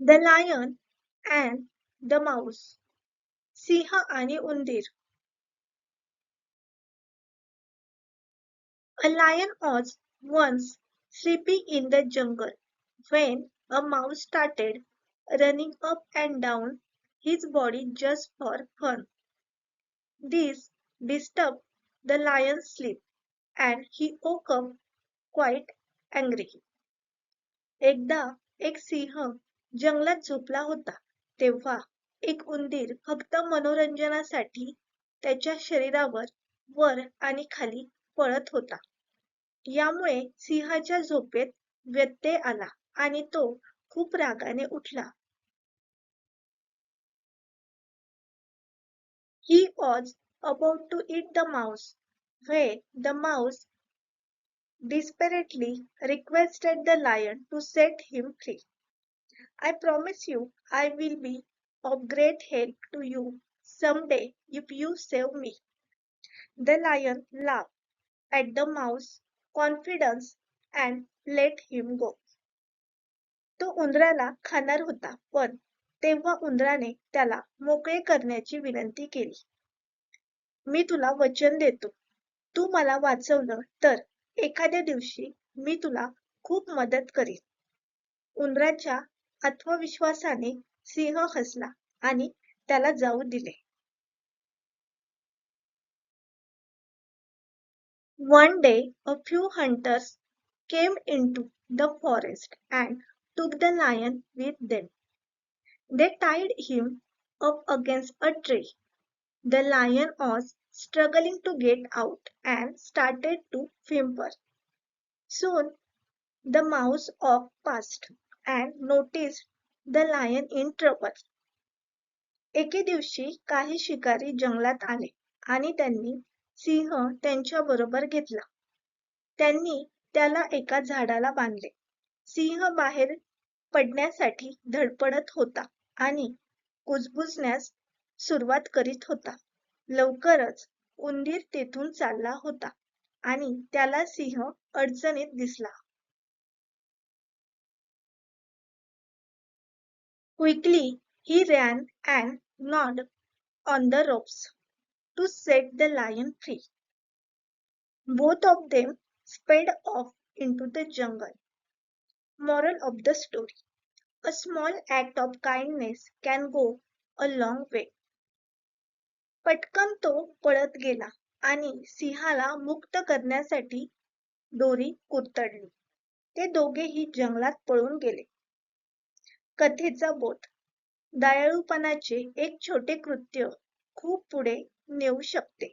The Lion and the Mouse. सिंह आणि उंदीर. A lion was once sleeping in the jungle when a mouse started running up and down his body just for fun. This disturbed the lion's sleep and he woke up quite angry. एकदा एक सिंह जंगलात झोपला होता तेव्हा एक उंदीर फक्त मनोरंजनासाठी त्याच्या शरीरावर वर आणि खाली पळत होता. यामुळे सिंहाच्या झोपेत व्यत्यय आला आणि तो खूप रागाने उठला. He was about to eat the mouse when the mouse desperately requested the lion to set him free. I promise you I will be of great help to you someday if you save me. The lion laughed at the mouse's confidence and let him go. तो उंदराला खाणार होता पण तेव्हा उंदराने त्याला मोकळे करण्याची विनंती केली. मी तुला वचन देतो, तू मला वाचवलं तर एखाद्या दिवशी मी तुला खूप मदत करीन. उंदराच्या आत्मविश्वासाने सिंह हसला आणि त्याला जाऊ दिले. One day a few hunters came into the forest and took the lion with them. They tied him up against a tree. The lion was struggling to get out and started to whimper. Soon the mouse walked past and noticed the lion in trouble. एके दिवशी काही शिकारी जंगलात आले आणि त्यांनी सिंह त्यांच्या बरोबर घेतला. त्यांनी त्याला एका झाडाला बांधले. सिंह बाहेर पडण्यासाठी धडपडत होता आणि कुजबुजण्यास सुरुवात करीत होता. लवकरच उंदीर तेथून चालला होता आणि त्याला सिंह अडचणीत दिसला. Quickly he ran and gnawed on the ropes to set the lion free. Both of them sped off into the jungle. Moral of the story: a small act of kindness can go a long way. पटकन तो पळत गेला आणि सिंहाला मुक्त करण्यासाठी दोरी कुरतडली. ते दोघेही जंगलात पळून गेले. कथेचा बोध: दयाळूपणाचे एक छोटे कृत्य खूप पुढे नेऊ शकते.